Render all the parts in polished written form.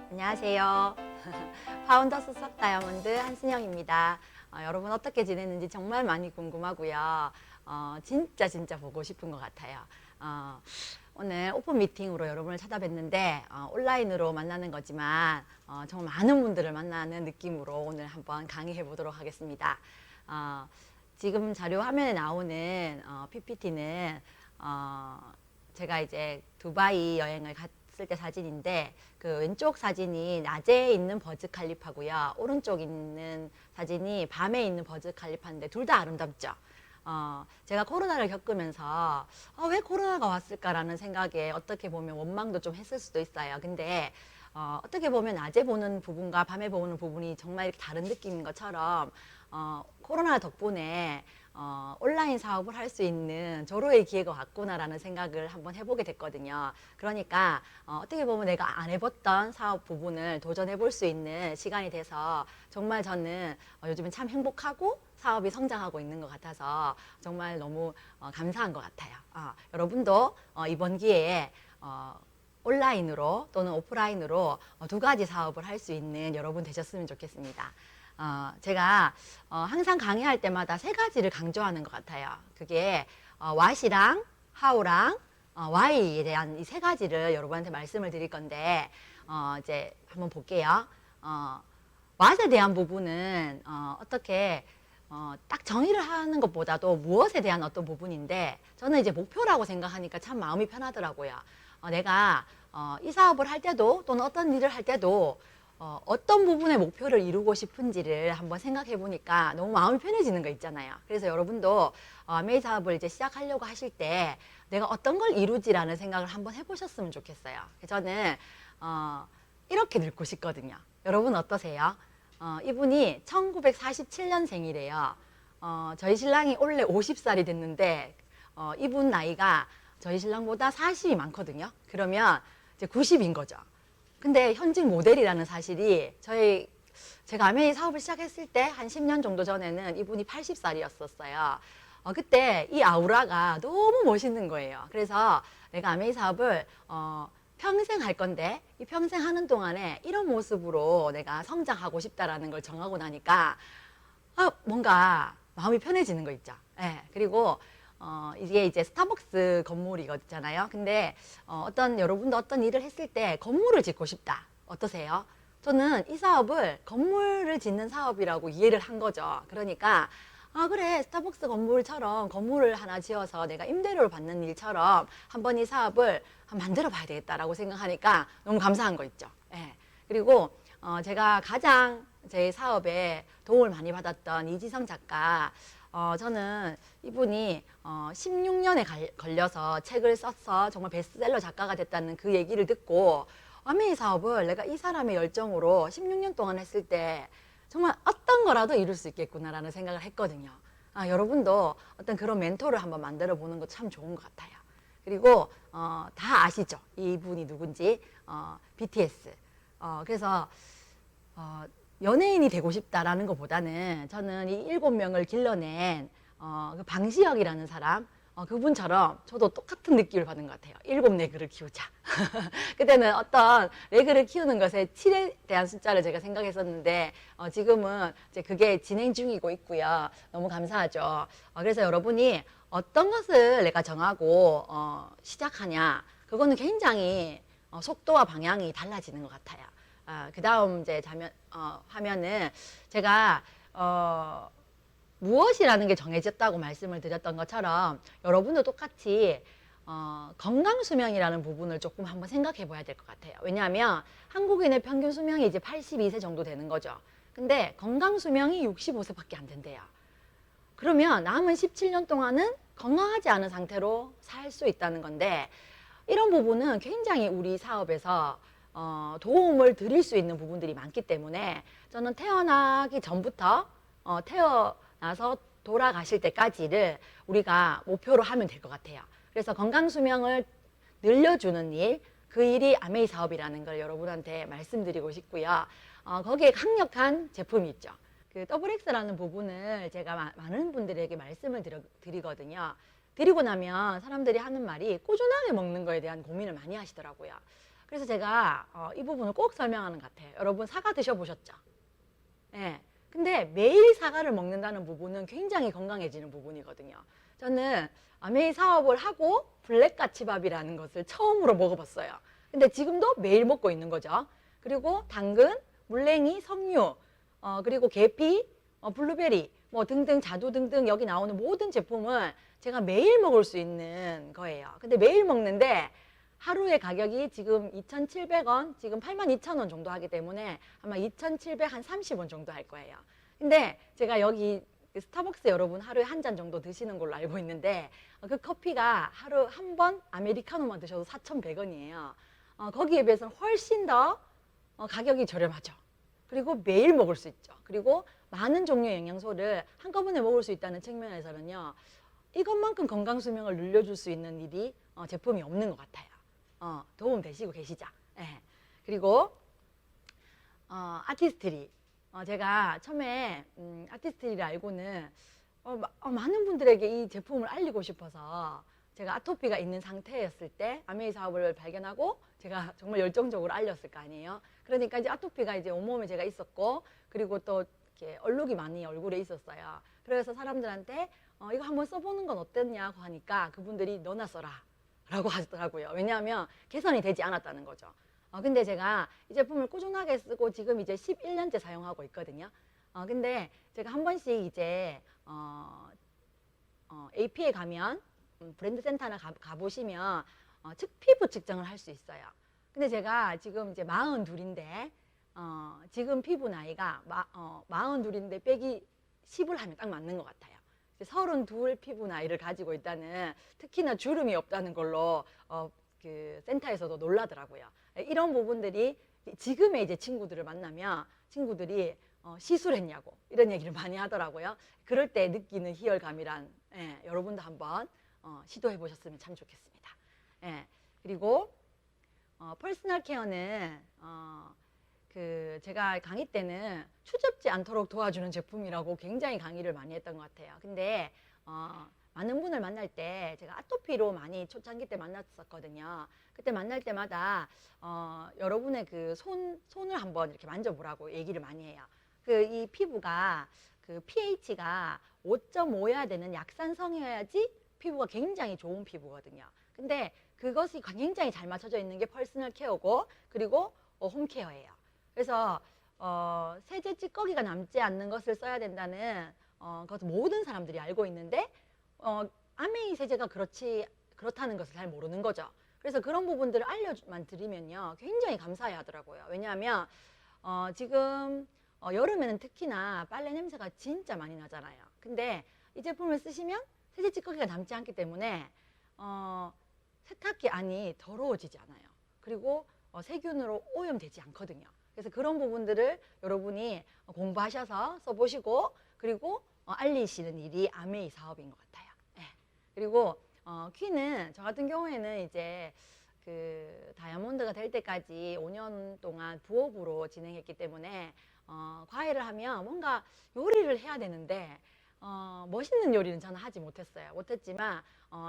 안녕하세요. 파운더 수석 다이아몬드 한순영입니다. 여러분 어떻게 지내는지 정말 많이 궁금하고요. 진짜 보고 싶은 것 같아요. 오늘 오픈 미팅으로 여러분을 찾아뵀는데 온라인으로 만나는 거지만 정말 많은 분들을 만나는 느낌으로 오늘 한번 강의해 보도록 하겠습니다. 지금 자료 화면에 나오는 PPT는 제가 이제 두바이 여행을 갔을 때 사진인데, 그 왼쪽 사진이 낮에 있는 버즈 칼리파고요. 오른쪽 있는 사진이 밤에 있는 버즈 칼리파인데 둘 다 아름답죠. 제가 코로나를 겪으면서 왜 코로나가 왔을까라는 생각에 어떻게 보면 원망도 좀 했을 수도 있어요. 근데 어떻게 보면 낮에 보는 부분과 밤에 보는 부분이 정말 이렇게 다른 느낌인 것처럼 코로나 덕분에 온라인 사업을 할 수 있는 절호의 기회가 왔구나라는 생각을 한번 해보게 됐거든요. 그러니까 어떻게 보면 내가 안 해봤던 사업 부분을 도전해 볼 수 있는 시간이 돼서 정말 저는 요즘은 참 행복하고 사업이 성장하고 있는 것 같아서 정말 너무 감사한 것 같아요. 여러분도 이번 기회에 온라인으로 또는 오프라인으로 두 가지 사업을 할 수 있는 여러분 되셨으면 좋겠습니다. 제가 항상 강의할 때마다 세 가지를 강조하는 것 같아요. 그게 what이랑 how랑 why에 대한 이 세 가지를 여러분한테 말씀을 드릴 건데, 이제 한번 볼게요. what에 대한 부분은 어떻게 딱 정의를 하는 것보다도 무엇에 대한 어떤 부분인데, 저는 이제 목표라고 생각하니까 참 마음이 편하더라고요. 내가 이 사업을 할 때도 또는 어떤 일을 할 때도 어떤 부분의 목표를 이루고 싶은지를 한번 생각해 보니까 너무 마음이 편해지는 거 있잖아요. 그래서 여러분도 매일 사업을 이제 시작하려고 하실 때 내가 어떤 걸 이루지라는 생각을 한번 해보셨으면 좋겠어요. 저는 이렇게 늙고 싶거든요. 여러분 어떠세요? 이분이 1947년생이래요. 저희 신랑이 올해 50살이 됐는데 이분 나이가 저희 신랑보다 40이 많거든요. 그러면 이제 90인 거죠. 근데 현직 모델이라는 사실이 제가 아메이 사업을 시작했을 때 한 10년 정도 전에는 이분이 80살이었었어요. 그때 이 아우라가 너무 멋있는 거예요. 그래서 내가 아메이 사업을 평생 할 건데 이 평생 하는 동안에 이런 모습으로 내가 성장하고 싶다라는 걸 정하고 나니까 뭔가 마음이 편해지는 거 있죠. 예. 그리고 이게 이제 스타벅스 건물이잖아요. 근데 여러분도 어떤 일을 했을 때 건물을 짓고 싶다. 어떠세요? 저는 이 사업을 건물을 짓는 사업이라고 이해를 한 거죠. 그러니까 그래, 스타벅스 건물처럼 건물을 하나 지어서 내가 임대료를 받는 일처럼 한번 이 사업을 만들어 봐야 되겠다라고 생각하니까 너무 감사한 거 있죠. 예. 그리고 제가 가장 제 사업에 도움을 많이 받았던 이지성 작가, 저는 이분이 16년에 걸려서 책을 써서 정말 베스트셀러 작가가 됐다는 그 얘기를 듣고 아메이 사업을 내가 이 사람의 열정으로 16년 동안 했을 때 정말 어떤 거라도 이룰 수 있겠구나라는 생각을 했거든요. 여러분도 어떤 그런 멘토를 한번 만들어 보는 거 참 좋은 것 같아요. 그리고 다 아시죠? 이분이 누군지. BTS. 그래서 연예인이 되고 싶다라는 것보다는 저는 이 7명을 길러낸 그 방시혁이라는 사람, 그분처럼 저도 똑같은 느낌을 받은 것 같아요. 7레그를 키우자. 그때는 어떤 레그를 키우는 것에 7에 대한 숫자를 제가 생각했었는데 지금은 이제 그게 진행 중이고 있고요. 너무 감사하죠. 그래서 여러분이 어떤 것을 내가 정하고 시작하냐, 그거는 굉장히 속도와 방향이 달라지는 것 같아요. 그 다음 이제 화면은 제가 무엇이라는 게 정해졌다고 말씀을 드렸던 것처럼 여러분도 똑같이 건강 수명이라는 부분을 조금 한번 생각해 봐야 될 것 같아요. 왜냐하면 한국인의 평균 수명이 이제 82세 정도 되는 거죠. 근데 건강 수명이 65세밖에 안 된대요. 그러면 남은 17년 동안은 건강하지 않은 상태로 살 수 있다는 건데, 이런 부분은 굉장히 우리 사업에서 도움을 드릴 수 있는 부분들이 많기 때문에 저는 태어나기 전부터 태어나서 돌아가실 때까지를 우리가 목표로 하면 될 것 같아요. 그래서 건강수명을 늘려주는 일, 그 일이 아메이 사업이라는 걸 여러분한테 말씀드리고 싶고요. 거기에 강력한 제품이 있죠. 그 WX라는 부분을 제가 많은 분들에게 말씀을 드리거든요. 드리고 나면 사람들이 하는 말이 꾸준하게 먹는 거에 대한 고민을 많이 하시더라고요. 그래서 제가 이 부분을 꼭 설명하는 것 같아요. 여러분 사과 드셔보셨죠? 예. 근데 매일 사과를 먹는다는 부분은 굉장히 건강해지는 부분이거든요. 저는 매일 사업을 하고 블랙가치밥이라는 것을 처음으로 먹어봤어요. 근데 지금도 매일 먹고 있는 거죠. 그리고 당근, 물냉이, 석류, 그리고 계피, 블루베리, 뭐 등등 자두 등등 여기 나오는 모든 제품을 제가 매일 먹을 수 있는 거예요. 근데 매일 먹는데 하루의 가격이 지금 2,700원, 지금 82,000원 정도 하기 때문에 아마 2,730원 정도 할 거예요. 근데 제가 여기 스타벅스 여러분 하루에 한 잔 정도 드시는 걸로 알고 있는데 그 커피가 하루 한 번 아메리카노만 드셔도 4,100원이에요. 거기에 비해서는 훨씬 더 가격이 저렴하죠. 그리고 매일 먹을 수 있죠. 그리고 많은 종류의 영양소를 한꺼번에 먹을 수 있다는 측면에서는요. 이것만큼 건강 수명을 늘려줄 수 있는 일이 제품이 없는 것 같아요. 도움 되시고 계시죠? 네. 그리고 아티스트리. 제가 처음에 아티스트리를 알고는 많은 분들에게 이 제품을 알리고 싶어서 제가 아토피가 있는 상태였을 때 아메이 사업을 발견하고 제가 정말 열정적으로 알렸을 거 아니에요. 그러니까 이제 아토피가 이제 온몸에 제가 있었고 그리고 또 이렇게 얼룩이 많이 얼굴에 있었어요. 그래서 사람들한테 이거 한번 써보는 건 어땠냐고 하니까 그분들이 너나 써라 라고 하시더라고요. 왜냐하면 개선이 되지 않았다는 거죠. 근데 제가 이 제품을 꾸준하게 쓰고 지금 이제 11년째 사용하고 있거든요. 근데 제가 한 번씩 이제 AP에 가면 브랜드 센터나 가보시면 피부 측정을 할 수 있어요. 근데 제가 지금 이제 42인데 지금 피부 나이가 42인데 빼기 10을 하면 딱 맞는 것 같아요. 32 피부 나이를 가지고 있다는, 특히나 주름이 없다는 걸로 그 센터에서도 놀라더라고요. 이런 부분들이 지금의 이제 친구들을 만나면 친구들이 시술했냐고 이런 얘기를 많이 하더라고요. 그럴 때 느끼는 희열감이란, 여러분도 한번 시도해 보셨으면 참 좋겠습니다. 그리고 퍼스널 케어는 그 제가 강의 때는 추접지 않도록 도와주는 제품이라고 굉장히 강의를 많이 했던 것 같아요. 근데 많은 분을 만날 때 제가 아토피로 많이 초창기 때 만났었거든요. 그때 만날 때마다 여러분의 그 손을 한번 이렇게 만져보라고 얘기를 많이 해요. 그 이 피부가 그 pH가 5.5여야 되는 약산성이어야지 피부가 굉장히 좋은 피부거든요. 근데 그것이 굉장히 잘 맞춰져 있는 게 퍼스널 케어고, 그리고 홈케어예요. 그래서 세제 찌꺼기가 남지 않는 것을 써야 된다는 그것을 모든 사람들이 알고 있는데 아메이 세제가 그렇다는 것을 잘 모르는 거죠. 그래서 그런 부분들을 알려만 드리면요 굉장히 감사해 하더라고요. 왜냐하면 지금 여름에는 특히나 빨래 냄새가 진짜 많이 나잖아요. 근데 이 제품을 쓰시면 세제 찌꺼기가 남지 않기 때문에 세탁기 안이 더러워지지 않아요. 그리고 세균으로 오염되지 않거든요. 그래서 그런 부분들을 여러분이 공부하셔서 써보시고, 그리고 알리시는 일이 아메이 사업인 것 같아요. 그리고 퀴는 저 같은 경우에는 이제 그 다이아몬드가 될 때까지 5년 동안 부업으로 진행했기 때문에 과외를 하면 뭔가 요리를 해야 되는데 멋있는 요리는 저는 하지 못했지만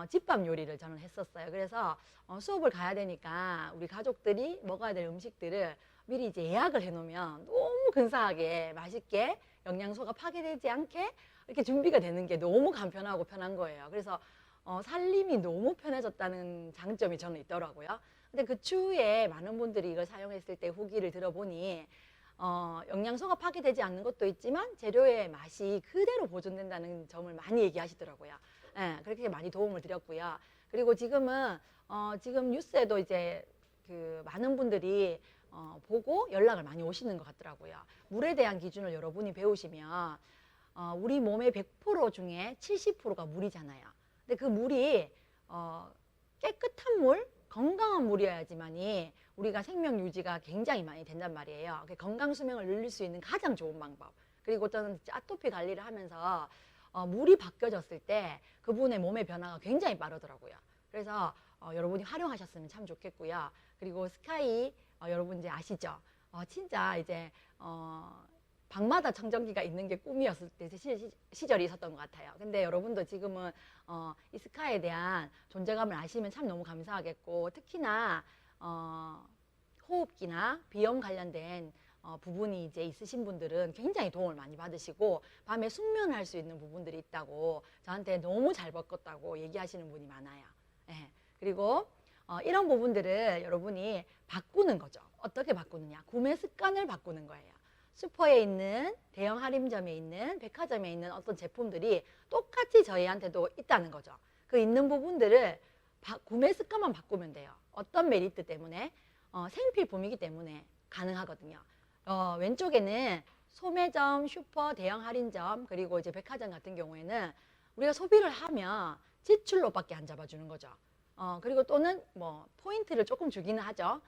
집밥 요리를 저는 했었어요. 그래서 수업을 가야 되니까 우리 가족들이 먹어야 될 음식들을 미리 이제 예약을 해놓으면 너무 근사하게 맛있게 영양소가 파괴되지 않게 이렇게 준비가 되는 게 너무 간편하고 편한 거예요. 그래서 살림이 너무 편해졌다는 장점이 저는 있더라고요. 근데 그 추후에 많은 분들이 이걸 사용했을 때 후기를 들어보니 영양소가 파괴되지 않는 것도 있지만 재료의 맛이 그대로 보존된다는 점을 많이 얘기하시더라고요. 그렇게 많이 도움을 드렸고요. 그리고 지금은 지금 뉴스에도 이제 그 많은 분들이 보고 연락을 많이 오시는 것 같더라고요. 물에 대한 기준을 여러분이 배우시면 우리 몸의 100% 중에 70%가 물이잖아요. 근데 그 물이 깨끗한 물, 건강한 물이어야지만이 우리가 생명 유지가 굉장히 많이 된단 말이에요. 건강 수명을 늘릴 수 있는 가장 좋은 방법. 그리고 저는 아토피 관리를 하면서 물이 바뀌어졌을 때 그분의 몸의 변화가 굉장히 빠르더라고요. 그래서 여러분이 활용하셨으면 참 좋겠고요. 그리고 스카이 여러분 이제 아시죠? 진짜 이제 방마다 청정기가 있는 게 꿈이었을 때 시절이 있었던 것 같아요. 근데 여러분도 지금은 이 스카에 대한 존재감을 아시면 참 너무 감사하겠고, 특히나 호흡기나 비염 관련된 부분이 이제 있으신 분들은 굉장히 도움을 많이 받으시고 밤에 숙면을 할 수 있는 부분들이 있다고 저한테 너무 잘 바꿨다고 얘기하시는 분이 많아요. 예. 그리고 이런 부분들을 여러분이 바꾸는 거죠. 어떻게 바꾸느냐? 구매 습관을 바꾸는 거예요. 슈퍼에 있는 대형 할인점에 있는 백화점에 있는 어떤 제품들이 똑같이 저희한테도 있다는 거죠. 그 있는 부분들을 구매 습관만 바꾸면 돼요. 어떤 메리트 때문에? 생필품이기 때문에 가능하거든요. 왼쪽에는 소매점, 슈퍼, 대형 할인점, 그리고 이제 백화점 같은 경우에는 우리가 소비를 하면 지출로밖에 안 잡아주는 거죠. 그리고 또는 뭐 포인트를 조금 주기는 하죠.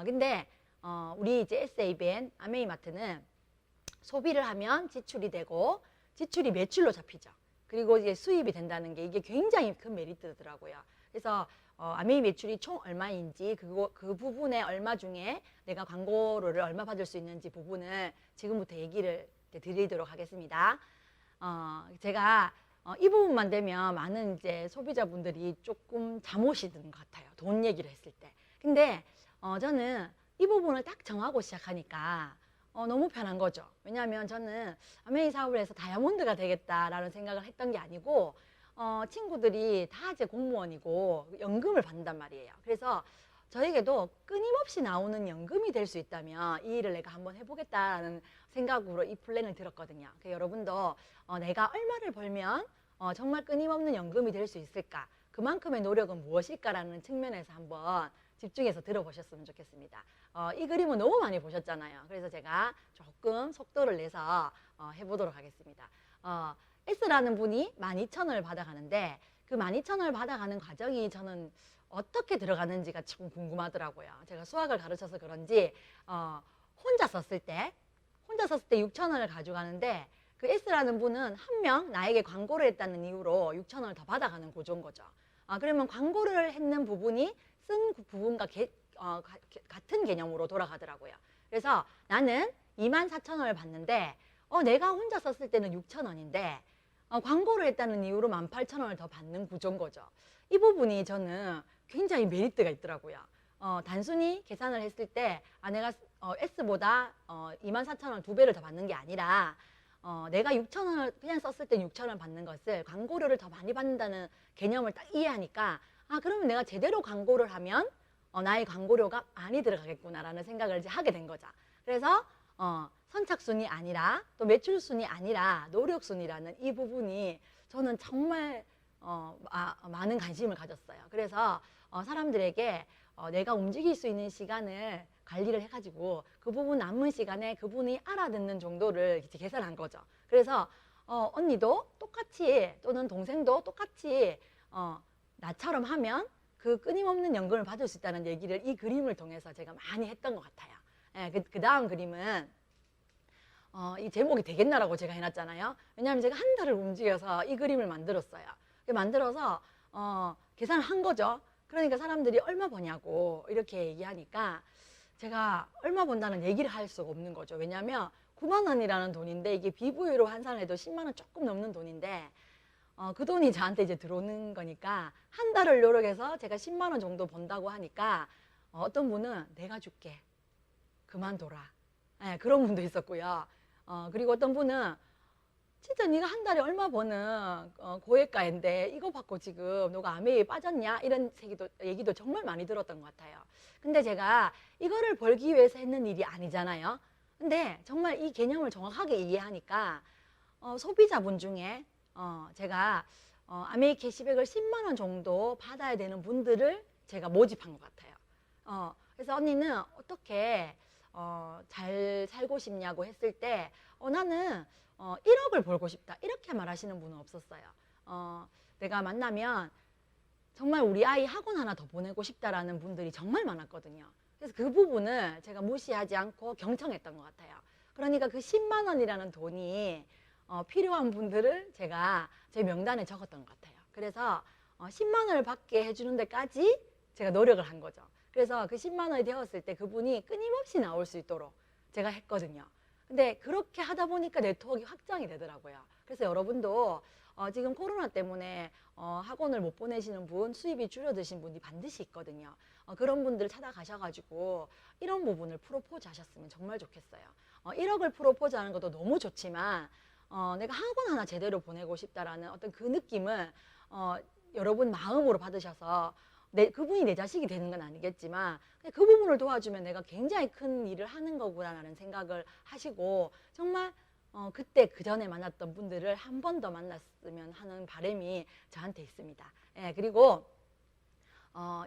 근데 우리 이제 SABN, 아메이마트는 소비를 하면 지출이 되고 지출이 매출로 잡히죠. 그리고 이제 수입이 된다는 게 이게 굉장히 큰 메리트더라고요. 그래서 아메이 매출이 총 얼마인지 그 부분의 얼마 중에 내가 광고료를 얼마 받을 수 있는지 부분을 지금부터 얘기를 드리도록 하겠습니다. 제가 이 부분만 되면 많은 이제 소비자분들이 조금 잠옷이 드는 것 같아요. 돈 얘기를 했을 때. 근데 저는 이 부분을 딱 정하고 시작하니까 너무 편한 거죠. 왜냐하면 저는 아메이 사업을 해서 다이아몬드가 되겠다라는 생각을 했던 게 아니고 친구들이 다 이제 공무원이고 연금을 받는단 말이에요. 그래서 저에게도 끊임없이 나오는 연금이 될 수 있다면 이 일을 내가 한번 해보겠다라는 생각으로 이 플랜을 들었거든요. 그러니까 여러분도 내가 얼마를 벌면 정말 끊임없는 연금이 될 수 있을까? 그만큼의 노력은 무엇일까라는 측면에서 한번 집중해서 들어보셨으면 좋겠습니다. 이 그림은 너무 많이 보셨잖아요. 그래서 제가 조금 속도를 내서 해보도록 하겠습니다. S라는 분이 12,000원을 받아가는데 그 12,000원을 받아가는 과정이 저는 어떻게 들어가는지가 참 궁금하더라고요. 제가 수학을 가르쳐서 그런지 혼자 썼을 때 6,000원을 가져가는데 그 S라는 분은 한 명 나에게 광고를 했다는 이유로 6,000원을 더 받아가는 구조인 거죠. 그러면 광고를 했는 부분이 쓴 부분과 같은 개념으로 돌아가더라고요. 그래서 나는 24,000원을 받는데 내가 혼자 썼을 때는 6,000원인데 광고를 했다는 이유로 18,000원을 더 받는 구조인 거죠. 이 부분이 저는 굉장히 메리트가 있더라고요. 단순히 계산을 했을 때 내가 S보다 24,000원 2배를 더 받는 게 아니라 내가 6,000원을 그냥 썼을 때 6,000원 받는 것을 광고료를 더 많이 받는다는 개념을 딱 이해하니까 그러면 내가 제대로 광고를 하면 나의 광고료가 많이 들어가겠구나라는 생각을 이제 하게 된 거죠. 그래서 선착순이 아니라 또 매출순이 아니라 노력순이라는 이 부분이 저는 정말 많은 관심을 가졌어요. 그래서 사람들에게 내가 움직일 수 있는 시간을 관리를 해가지고 그 부분 남은 시간에 그분이 알아듣는 정도를 이제 계산한 거죠. 그래서 언니도 똑같이 또는 동생도 똑같이 나처럼 하면 그 끊임없는 연금을 받을 수 있다는 얘기를 이 그림을 통해서 제가 많이 했던 것 같아요. 예, 그 다음 그림은 이 제목이 되겠나라고 제가 해놨잖아요. 왜냐하면 제가 한 달을 움직여서 이 그림을 만들었어요. 만들어서 계산을 한 거죠. 그러니까 사람들이 얼마 버냐고 이렇게 얘기하니까 제가 얼마 번다는 얘기를 할 수가 없는 거죠. 왜냐하면 9만 원이라는 돈인데 이게 BV로 환산해도 10만 원 조금 넘는 돈인데 그 돈이 저한테 이제 들어오는 거니까 한 달을 노력해서 제가 10만 원 정도 번다고 하니까 어떤 분은 내가 줄게 그만둬라. 네, 그런 분도 있었고요. 그리고 어떤 분은 진짜 네가 한 달에 얼마 버는 고액가인데 이거 받고 지금 너가 아메이에 빠졌냐 이런 얘기도 정말 많이 들었던 것 같아요. 근데 제가 이거를 벌기 위해서 했는 일이 아니잖아요. 근데 정말 이 개념을 정확하게 이해하니까 소비자분 중에 제가 아메이 캐시백을 10만 원 정도 받아야 되는 분들을 제가 모집한 것 같아요. 그래서 언니는 어떻게 잘 살고 싶냐고 했을 때 나는 1억을 벌고 싶다 이렇게 말하시는 분은 없었어요. 내가 만나면 정말 우리 아이 학원 하나 더 보내고 싶다라는 분들이 정말 많았거든요. 그래서 그 부분을 제가 무시하지 않고 경청했던 것 같아요. 그러니까 그 10만 원이라는 돈이 필요한 분들을 제가 제 명단에 적었던 것 같아요. 그래서 10만 원을 받게 해주는 데까지 제가 노력을 한 거죠. 그래서 그 10만 원이 되었을 때 그분이 끊임없이 나올 수 있도록 제가 했거든요. 근데 그렇게 하다 보니까 네트워크가 확장이 되더라고요. 그래서 여러분도 지금 코로나 때문에 학원을 못 보내시는 분, 수입이 줄어드신 분이 반드시 있거든요. 그런 분들 찾아가셔가지고 이런 부분을 프로포즈 하셨으면 정말 좋겠어요. 1억을 프로포즈 하는 것도 너무 좋지만 내가 학원 하나 제대로 보내고 싶다라는 어떤 그 느낌을 여러분 마음으로 받으셔서 그분이 내 자식이 되는 건 아니겠지만 그 부분을 도와주면 내가 굉장히 큰 일을 하는 거구나라는 생각을 하시고 정말 그때 그 전에 만났던 분들을 한 번 더 만났으면 하는 바람이 저한테 있습니다. 예, 그리고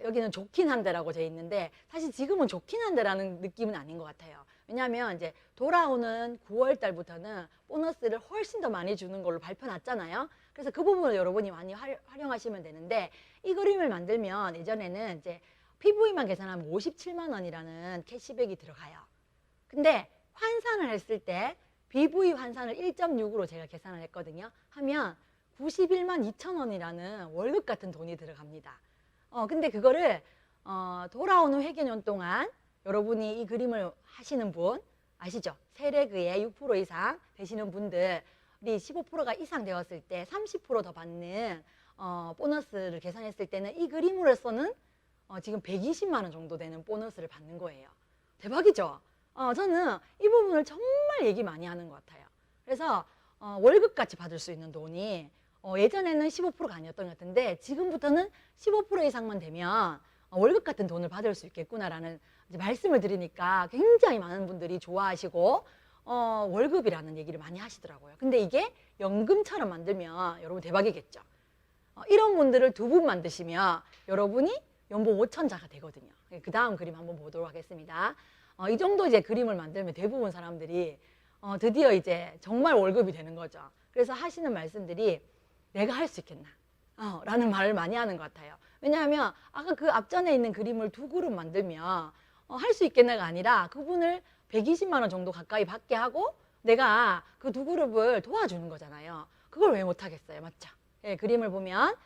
여기는 좋긴 한데라고 돼 있는데 사실 지금은 좋긴 한데라는 느낌은 아닌 것 같아요. 왜냐하면 이제 돌아오는 9월 달부터는 보너스를 훨씬 더 많이 주는 걸로 발표났잖아요. 그래서 그 부분을 여러분이 많이 활용하시면 되는데 이 그림을 만들면 예전에는 이제 PV만 계산하면 57만 원이라는 캐시백이 들어가요. 근데 환산을 했을 때 BV 환산을 1.6으로 제가 계산을 했거든요. 하면 91만 2천 원이라는 월급 같은 돈이 들어갑니다. 근데 그거를 돌아오는 회계년 동안 여러분이 이 그림을 하시는 분 아시죠? 세례그에 6% 이상 되시는 분들이 15%가 이상 되었을 때 30%더 받는 보너스를 계산했을 때는 이 그림으로서는 지금 120만 원 정도 되는 보너스를 받는 거예요. 대박이죠? 저는 이 부분을 정말 얘기 많이 하는 것 같아요. 그래서 월급같이 받을 수 있는 돈이 예전에는 15%가 아니었던 것 같은데 지금부터는 15% 이상만 되면 월급 같은 돈을 받을 수 있겠구나라는 이제 말씀을 드리니까 굉장히 많은 분들이 좋아하시고 월급이라는 얘기를 많이 하시더라고요. 근데 이게 연금처럼 만들면 여러분 대박이겠죠. 이런 분들을 두 분 만드시면 여러분이 연봉 5천자가 되거든요. 그 다음 그림 한번 보도록 하겠습니다. 이 정도 이제 그림을 만들면 대부분 사람들이 드디어 이제 정말 월급이 되는 거죠. 그래서 하시는 말씀들이 내가 할 수 있겠나? 라는 말을 많이 하는 것 같아요. 왜냐하면 아까 그 앞전에 있는 그림을 두 그룹 만들면 할 수 있겠나가 아니라 그분을 120만 원 정도 가까이 받게 하고 내가 그 두 그룹을 도와주는 거잖아요. 그걸 왜 못하겠어요? 맞죠? 예, 그림을 보면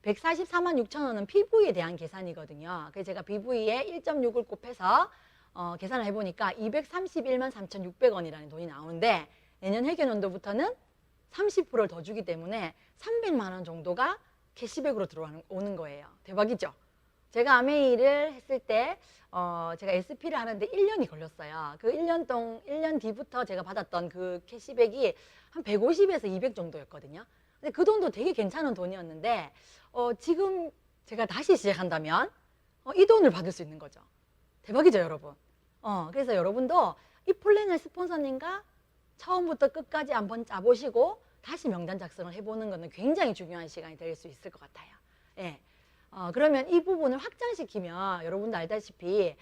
144만 6천 원은 PV에 대한 계산이거든요. 그래서 제가 PV에 1.6을 곱해서 계산을 해보니까 231만 3,600원이라는 돈이 나오는데 내년 회계연도부터는 30%를 더 주기 때문에 300만 원 정도가 캐시백으로 들어오는 거예요. 대박이죠? 제가 아메이를 했을 때 제가 SP를 하는데 1년이 걸렸어요. 그 1년 뒤부터 제가 받았던 그 캐시백이 한 150에서 200 정도였거든요. 근데 그 돈도 되게 괜찮은 돈이었는데 지금 제가 다시 시작한다면 이 돈을 받을 수 있는 거죠. 대박이죠, 여러분? 그래서 여러분도 이 플랜을 스폰서님과 처음부터 끝까지 한번 짜보시고 다시 명단 작성을 해보는 것은 굉장히 중요한 시간이 될 수 있을 것 같아요. 예. 그러면 이 부분을 확장시키면 여러분도 알다시피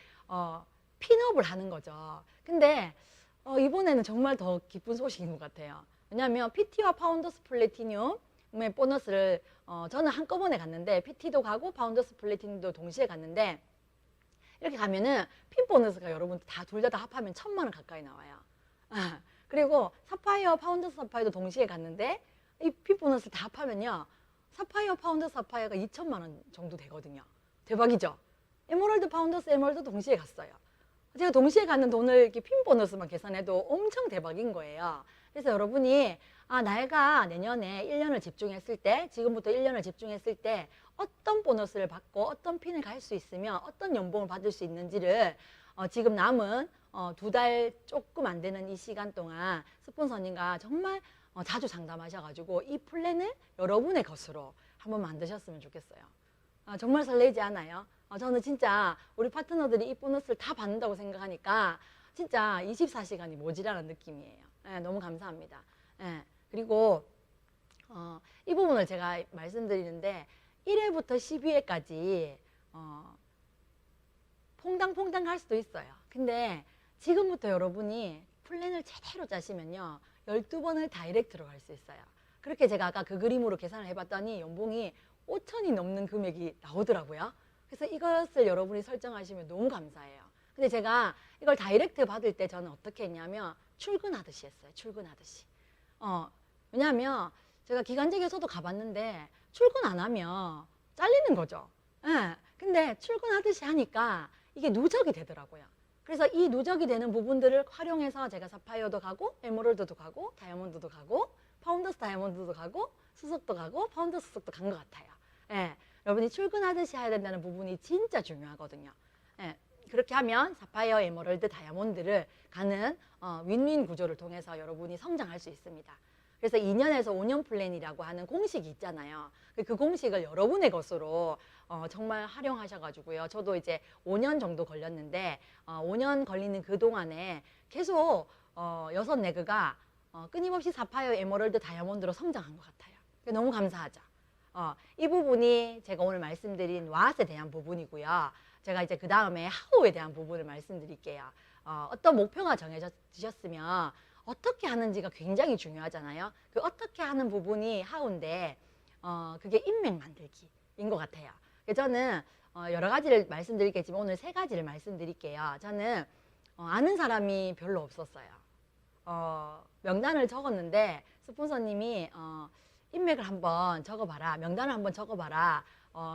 핀업을 하는 거죠. 근데 이번에는 정말 더 기쁜 소식인 것 같아요. 왜냐하면 PT와 파운더스 플래티늄의 보너스를 저는 한꺼번에 갔는데 PT도 가고 파운더스 플래티늄도 동시에 갔는데 이렇게 가면은 핀 보너스가 여러분 다 둘 다 합하면 1,000만 원 가까이 나와요. 그리고 사파이어, 파운더스 사파이어도 동시에 갔는데 이 핀 보너스 다 합하면요. 사파이어, 파운더스 사파이어가 2,000만 원 정도 되거든요. 대박이죠? 에메랄드, 파운더스, 에메랄드 동시에 갔어요. 제가 동시에 가는 돈을 이렇게 핀 보너스만 계산해도 엄청 대박인 거예요. 그래서 여러분이 내가 내년에 1년을 집중했을 때, 지금부터 1년을 집중했을 때 어떤 보너스를 받고 어떤 핀을 갈 수 있으면 어떤 연봉을 받을 수 있는지를 지금 남은 2달 조금 안 되는 이 시간 동안 스폰서님과 정말 자주 상담하셔가지고 이 플랜을 여러분의 것으로 한번 만드셨으면 좋겠어요. 정말 설레지 않아요? 저는 진짜 우리 파트너들이 이 보너스를 다 받는다고 생각하니까 진짜 24시간이 모자라는 느낌이에요. 예, 너무 감사합니다. 예, 그리고 이 부분을 제가 말씀드리는데 1회부터 12회까지 퐁당퐁당 할 수도 있어요. 근데 지금부터 여러분이 플랜을 제대로 짜시면요 12번을 다이렉트로 갈 수 있어요. 그렇게 제가 아까 그 그림으로 계산을 해봤더니 연봉이 5천이 넘는 금액이 나오더라고요. 그래서 이것을 여러분이 설정하시면 너무 감사해요. 근데 제가 이걸 다이렉트 받을 때 저는 어떻게 했냐면 출근하듯이 했어요. 출근하듯이. 왜냐하면 제가 기간제에서도 가봤는데 출근 안 하면 잘리는 거죠. 예. 근데 출근하듯이 하니까 이게 누적이 되더라고요. 그래서 이 누적이 되는 부분들을 활용해서 제가 사파이어도 가고 에메랄드도 가고 다이아몬드도 가고 파운더스 다이아몬드도 가고 수석도 가고 파운더스 수석도 간 것 같아요. 예. 여러분이 출근하듯이 해야 된다는 부분이 진짜 중요하거든요. 예, 그렇게 하면 사파이어, 에메랄드, 다이아몬드를 가는 윈윈 구조를 통해서 여러분이 성장할 수 있습니다. 그래서 2년에서 5년 플랜이라고 하는 공식이 있잖아요. 그 공식을 여러분의 것으로 정말 활용하셔가지고요. 저도 이제 5년 정도 걸렸는데 5년 걸리는 그 동안에 계속 6레그가 끊임없이 사파이어, 에메랄드, 다이아몬드로 성장한 것 같아요. 너무 감사하죠. 이 부분이 제가 오늘 말씀드린 왓에 대한 부분이고요. 제가 이제 그 다음에 하우에 대한 부분을 말씀드릴게요. 어떤 목표가 정해지셨으면 어떻게 하는지가 굉장히 중요하잖아요. 그 어떻게 하는 부분이 하우인데 그게 인맥 만들기인 것 같아요. 저는 여러 가지를 말씀드리겠지만 오늘 3가지를 말씀드릴게요. 저는 아는 사람이 별로 없었어요. 명단을 적었는데 스폰서님이 인맥을 한번 적어봐라, 명단을 한번 적어봐라,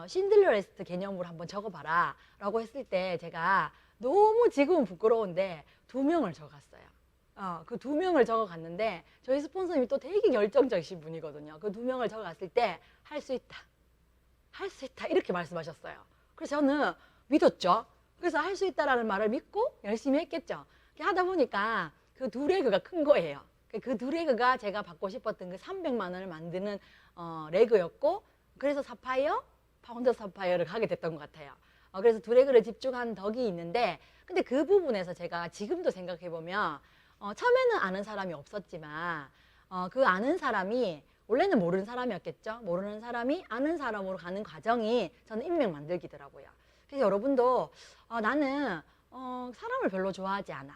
신들러 리스트 개념으로 한번 적어봐라 라고 했을 때 제가 너무 지금은 부끄러운데 2명을 적었어요. 그 2명을 적어갔는데 저희 스폰서님이 또 되게 결정적이신 분이거든요. 그 2명을 적어갔을 때 할 수 있다, 할 수 있다 이렇게 말씀하셨어요. 그래서 저는 믿었죠. 그래서 할 수 있다라는 말을 믿고 열심히 했겠죠. 하다 보니까 그 2레그가 큰 거예요. 그 2레그가 제가 받고 싶었던 그 300만 원을 만드는 레그였고, 그래서 사파이어, 파운더 사파이어를 가게 됐던 것 같아요. 그래서 2레그를 집중한 덕이 있는데, 근데 그 부분에서 제가 지금도 생각해보면 처음에는 아는 사람이 없었지만 그 아는 사람이 원래는 모르는 사람이었겠죠. 모르는 사람이 아는 사람으로 가는 과정이 저는 인맥 만들기더라고요. 그래서 여러분도 나는 사람을 별로 좋아하지 않아,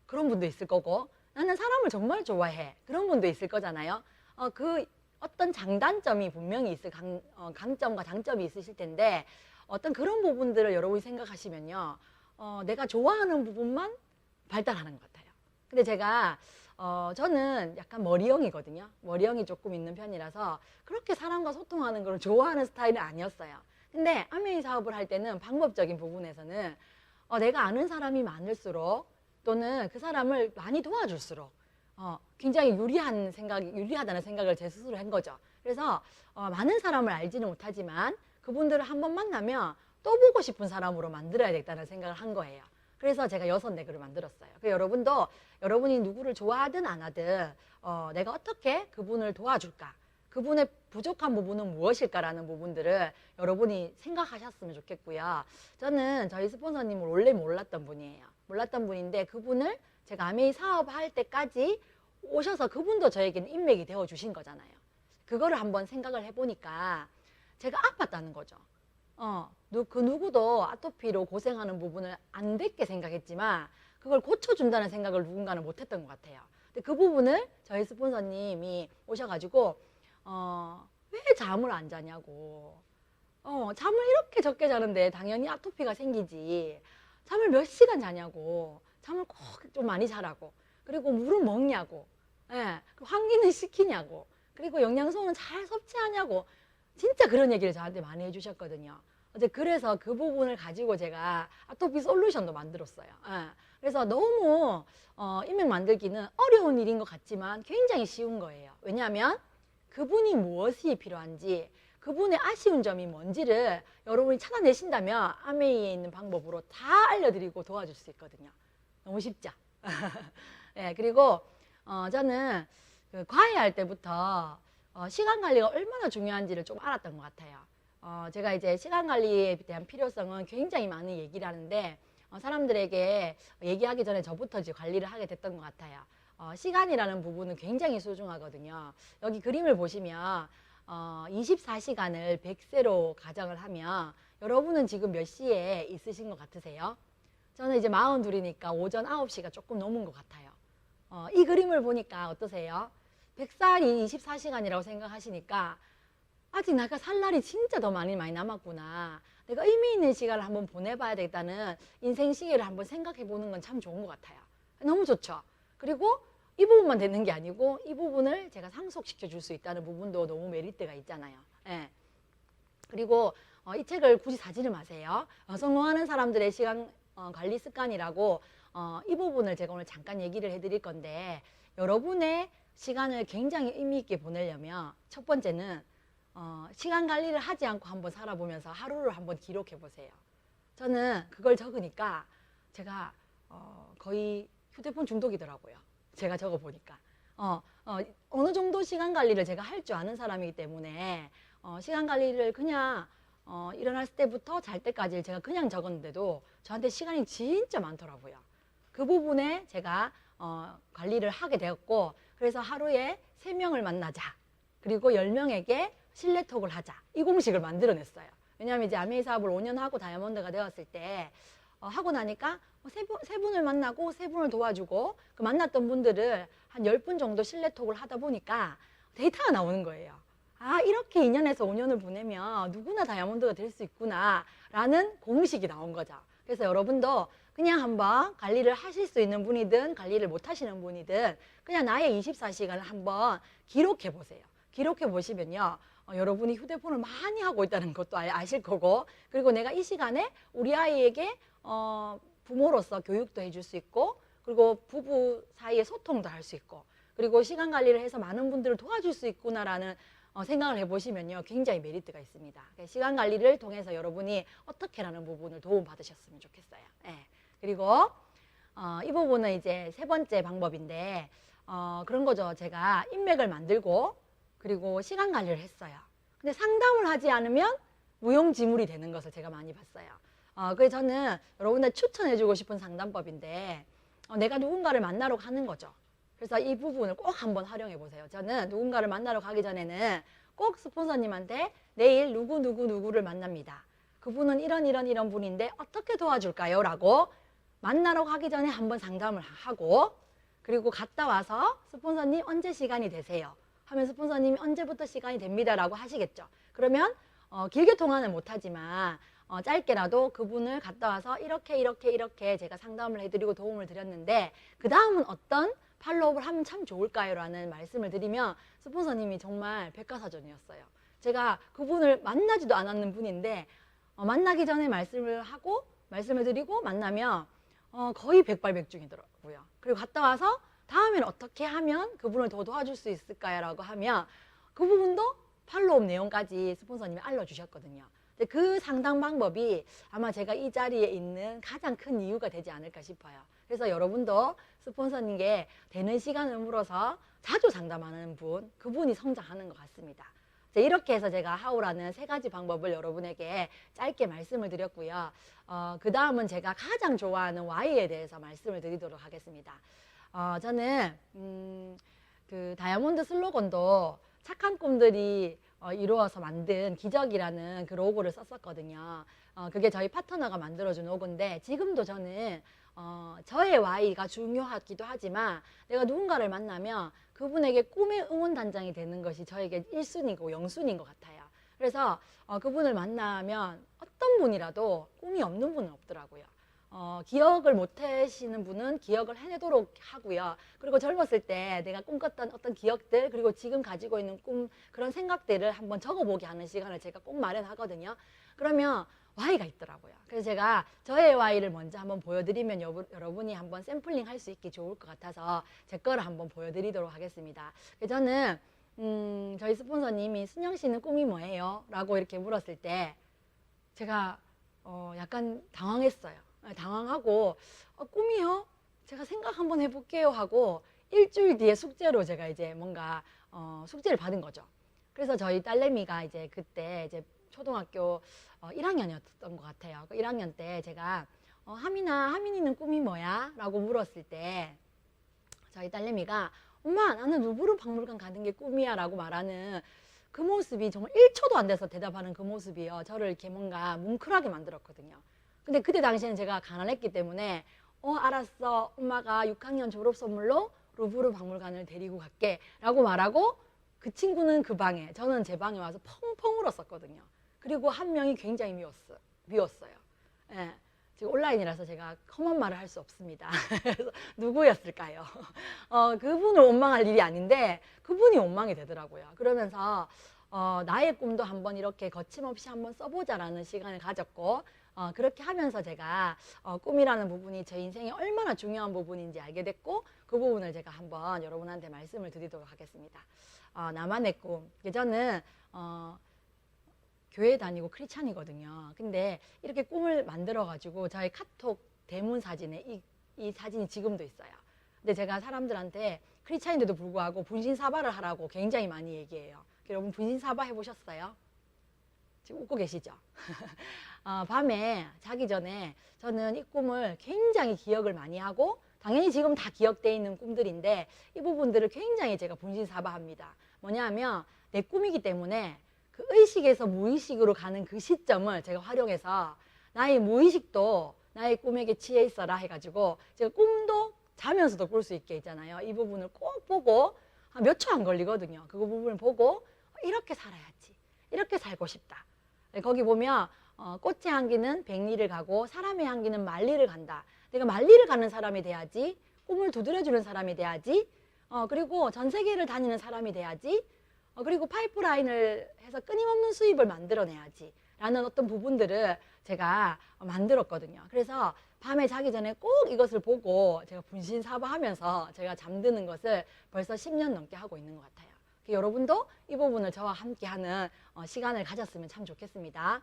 그런 분도 있을 거고, 나는 사람을 정말 좋아해, 그런 분도 있을 거잖아요. 그 어떤 장단점이 분명히 있을 강점과 장점이 있으실 텐데, 어떤 그런 부분들을 여러분이 생각하시면요, 내가 좋아하는 부분만 발달하는 것 같아요. 근데 제가 저는 약간 머리형이거든요. 머리형이 조금 있는 편이라서 그렇게 사람과 소통하는 걸 좋아하는 스타일은 아니었어요. 근데 아메이 사업을 할 때는 방법적인 부분에서는 내가 아는 사람이 많을수록, 또는 그 사람을 많이 도와줄수록 굉장히 유리하다는 생각을 제 스스로 한 거죠. 그래서 많은 사람을 알지는 못하지만 그분들을 한번 만나면 또 보고 싶은 사람으로 만들어야 겠다는 생각을 한 거예요. 그래서 제가 6레그를 만들었어요. 여러분도 여러분이 누구를 좋아하든 안 하든 내가 어떻게 그분을 도와줄까, 그분의 부족한 부분은 무엇일까라는 부분들을 여러분이 생각하셨으면 좋겠고요. 저는 저희 스폰서님을 원래 몰랐던 분이에요. 몰랐던 분인데 그분을 제가 아메이 사업할 때까지 오셔서 그분도 저에게는 인맥이 되어 주신 거잖아요. 그거를 한번 생각을 해보니까 제가 아팠다는 거죠. 그 누구도 아토피로 고생하는 부분을 안 됐게 생각했지만 그걸 고쳐준다는 생각을 누군가는 못했던 것 같아요. 근데 그 부분을 저희 스폰서님이 오셔가지고 왜 잠을 안 자냐고, 잠을 이렇게 적게 자는데 당연히 아토피가 생기지, 잠을 몇 시간 자냐고, 잠을 꼭 좀 많이 자라고, 그리고 물을 먹냐고, 예, 환기는 시키냐고, 그리고 영양소는 잘 섭취하냐고, 진짜 그런 얘기를 저한테 많이 해주셨거든요. 그래서 그 부분을 가지고 제가 아토피 솔루션도 만들었어요. 예. 그래서 너무 인맥 만들기는 어려운 일인 것 같지만 굉장히 쉬운 거예요. 왜냐하면 그분이 무엇이 필요한지, 그분의 아쉬운 점이 뭔지를 여러분이 찾아내신다면 아메이에 있는 방법으로 다 알려드리고 도와줄 수 있거든요. 너무 쉽죠? 네, 그리고 저는 그 과외할 때부터 시간 관리가 얼마나 중요한지를 좀 알았던 것 같아요. 제가 이제 시간 관리에 대한 필요성은 굉장히 많은 얘기를 하는데 사람들에게 얘기하기 전에 저부터 이제 관리를 하게 됐던 것 같아요. 시간이라는 부분은 굉장히 소중하거든요. 여기 그림을 보시면 24시간을 100세로 가정을 하면 여러분은 지금 몇 시에 있으신 것 같으세요? 저는 이제 42이니까 오전 9시가 조금 넘은 것 같아요. 이 그림을 보니까 어떠세요? 100살이 24시간이라고 생각하시니까 아직 내가 살 날이 진짜 더 많이 남았구나, 내가 의미 있는 시간을 한번 보내봐야 되겠다는 인생 시계를 한번 생각해 보는 건 참 좋은 것 같아요. 너무 좋죠. 그리고 이 부분만 되는 게 아니고 이 부분을 제가 상속시켜 줄 수 있다는 부분도 너무 메리트가 있잖아요. 예. 그리고 이 책을 굳이 사지를 마세요. 성공하는 사람들의 시간 관리 습관이라고 이 부분을 제가 오늘 잠깐 얘기를 해드릴 건데, 여러분의 시간을 굉장히 의미 있게 보내려면 첫 번째는 시간 관리를 하지 않고 한번 살아보면서 하루를 한번 기록해 보세요. 저는 그걸 적으니까 제가 거의 휴대폰 중독이더라고요. 제가 적어 보니까. 어느 정도 시간 관리를 제가 할 줄 아는 사람이기 때문에 시간 관리를 그냥 일어났을 때부터 잘 때까지 제가 그냥 적었는데도 저한테 시간이 진짜 많더라고요. 그 부분에 제가 관리를 하게 되었고, 그래서 하루에 3명을 만나자, 그리고 10명에게 신뢰톡을 하자, 이 공식을 만들어냈어요. 왜냐하면 이제 아메이 사업을 5년 하고 다이아몬드가 되었을 때 하고 나니까 세 분을 만나고 3분을 도와주고, 그 만났던 분들을 한 10분 정도 신뢰톡을 하다 보니까 데이터가 나오는 거예요. 아, 이렇게 2년에서 5년을 보내면 누구나 다이아몬드가 될 수 있구나 라는 공식이 나온 거죠. 그래서 여러분도 그냥 한번 관리를 하실 수 있는 분이든 관리를 못 하시는 분이든 그냥 나의 24시간을 한번 기록해 보세요. 기록해 보시면요, 여러분이 휴대폰을 많이 하고 있다는 것도 아실 거고, 그리고 내가 이 시간에 우리 아이에게 부모로서 교육도 해줄 수 있고, 그리고 부부 사이의 소통도 할 수 있고, 그리고 시간 관리를 해서 많은 분들을 도와줄 수 있구나라는 생각을 해보시면요, 굉장히 메리트가 있습니다. 시간 관리를 통해서 여러분이 어떻게라는 부분을 도움 받으셨으면 좋겠어요. 예. 그리고 이 부분은 이제 3번째 방법인데, 그런 거죠. 제가 인맥을 만들고 그리고 시간 관리를 했어요. 근데 상담을 하지 않으면 무용지물이 되는 것을 제가 많이 봤어요. 그래서 저는 여러분들 추천해주고 싶은 상담법인데, 내가 누군가를 만나러 가는 거죠. 그래서 이 부분을 꼭 한번 활용해 보세요. 저는 누군가를 만나러 가기 전에는 꼭 스폰서님한테 내일 누구를 만납니다. 그분은 이런 분인데 어떻게 도와줄까요? 라고 만나러 가기 전에 한번 상담을 하고, 그리고 갔다 와서 스폰서님 언제 시간이 되세요? 하면 스폰서님이 언제부터 시간이 됩니다 라고 하시겠죠. 그러면 길게 통화는 못하지만 짧게라도 그분을 갔다 와서 이렇게 제가 상담을 해드리고 도움을 드렸는데 그 다음은 어떤 팔로우업을 하면 참 좋을까요? 라는 말씀을 드리면 스폰서님이 정말 백과사전이었어요. 제가 그분을 만나지도 않았는 분인데 만나기 전에 말씀을 드리고 만나면 거의 백발백중이더라고요. 그리고 갔다 와서 다음에는 어떻게 하면 그분을 더 도와줄 수 있을까요? 라고 하면 그 부분도 팔로우업 내용까지 스폰서님이 알려주셨거든요. 근데 그 상담 방법이 아마 제가 이 자리에 있는 가장 큰 이유가 되지 않을까 싶어요. 그래서 여러분도 스폰서님께 되는 시간을 물어서 자주 상담하는 그분이 성장하는 것 같습니다. 이렇게 해서 제가 하우라는 3가지 방법을 여러분에게 짧게 말씀을 드렸고요. 그 다음은 제가 가장 좋아하는 Y에 대해서 말씀을 드리도록 하겠습니다. 저는 그 다이아몬드 슬로건도 착한 꿈들이 이루어서 만든 기적이라는 그 로고를 썼었거든요. 그게 저희 파트너가 만들어준 로고인데, 지금도 저는 저의 Y가 중요하기도 하지만 내가 누군가를 만나면 그분에게 꿈의 응원단장이 되는 것이 저에게 1순위고 0순위인 것 같아요. 그래서 그분을 만나면 어떤 분이라도 꿈이 없는 분은 없더라고요. 기억을 못 하시는 분은 기억을 해내도록 하고요. 그리고 젊었을 때 내가 꿈꿨던 어떤 기억들, 그리고 지금 가지고 있는 꿈, 그런 생각들을 한번 적어보게 하는 시간을 제가 꼭 마련하거든요. 그러면 Y가 있더라고요. 그래서 제가 저의 Y를 먼저 한번 보여드리면 여러분이 한번 샘플링 할 수 있기 좋을 것 같아서 제 거를 한번 보여드리도록 하겠습니다. 저는 저희 스폰서님이 순영 씨는 꿈이 뭐예요? 라고 이렇게 물었을 때 제가 약간 당황했어요. 당황하고 꿈이요? 제가 생각 한번 해볼게요 하고 일주일 뒤에 숙제로 제가 이제 뭔가 숙제를 받은 거죠. 그래서 저희 딸내미가 이제 그때 이제 초등학교 1학년이었던 것 같아요. 그 1학년 때 제가 하민이는 꿈이 뭐야? 라고 물었을 때 저희 딸내미가 엄마, 나는 루브르 박물관 가는 게 꿈이야 라고 말하는 그 모습이 정말 1초도 안 돼서 대답하는 그 모습이요, 저를 이렇게 뭔가 뭉클하게 만들었거든요. 근데 그때 당시에는 제가 가난했기 때문에 알았어, 엄마가 6학년 졸업 선물로 루브르 박물관을 데리고 갈게 라고 말하고, 그 친구는 그 방에, 저는 제 방에 와서 펑펑 울었었거든요. 그리고 한 명이 굉장히 미웠어요. 예, 지금 온라인이라서 제가 험한 말을 할 수 없습니다. 그래서 누구였을까요? 그분을 원망할 일이 아닌데 그분이 원망이 되더라고요. 그러면서 나의 꿈도 한번 이렇게 거침없이 한번 써보자라는 시간을 가졌고, 그렇게 하면서 제가 꿈이라는 부분이 제 인생에 얼마나 중요한 부분인지 알게 됐고, 그 부분을 제가 한번 여러분한테 말씀을 드리도록 하겠습니다. 나만의 꿈. 저는 교회 다니고 크리스찬이거든요. 근데 이렇게 꿈을 만들어 가지고 저희 카톡 대문 사진에 이 사진이 지금도 있어요. 근데 제가 사람들한테 크리스찬인데도 불구하고 분신사바를 하라고 굉장히 많이 얘기해요. 여러분 분신사바 해보셨어요? 지금 웃고 계시죠? 밤에 자기 전에 저는 이 꿈을 굉장히 기억을 많이 하고, 당연히 지금 다 기억되어 있는 꿈들인데 이 부분들을 굉장히 제가 분신사바합니다. 뭐냐면 내 꿈이기 때문에 그 의식에서 무의식으로 가는 그 시점을 제가 활용해서 나의 무의식도 나의 꿈에게 취해 있어라 해가지고 제가 꿈도 자면서도 꿀 수 있게 있잖아요. 이 부분을 꼭 보고 한 몇 초 안 걸리거든요. 그 부분을 보고 이렇게 살아야지, 이렇게 살고 싶다. 거기 보면 꽃의 향기는 백리를 가고 사람의 향기는 만리를 간다. 내가 만리를 가는 사람이 돼야지, 꿈을 두드려주는 사람이 돼야지, 그리고 전 세계를 다니는 사람이 돼야지, 그리고 파이프라인을 해서 끊임없는 수입을 만들어내야지 라는 어떤 부분들을 제가 만들었거든요. 그래서 밤에 자기 전에 꼭 이것을 보고 제가 분신사바하면서 제가 잠드는 것을 벌써 10년 넘게 하고 있는 것 같아요. 여러분도 이 부분을 저와 함께 하는 시간을 가졌으면 참 좋겠습니다.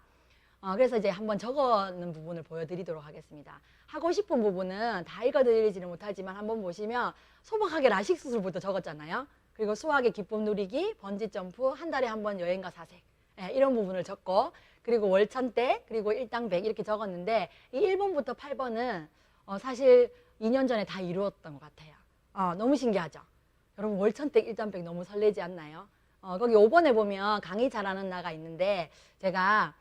그래서 이제 한번 적어놓은 부분을 보여드리도록 하겠습니다. 하고 싶은 부분은 다 읽어드리지는 못하지만 한번 보시면 소박하게 라식 수술부터 적었잖아요. 그리고 수학의 기쁨 누리기, 번지점프, 한 달에 한 번 여행과 사색, 이런 부분을 적고, 그리고 월천대, 그리고 일당백 이렇게 적었는데 이 1번부터 8번은 사실 2년 전에 다 이루었던 것 같아요. 너무 신기하죠? 여러분 월천대 일당백 너무 설레지 않나요? 거기 5번에 보면 강의 잘하는 나가 있는데 제가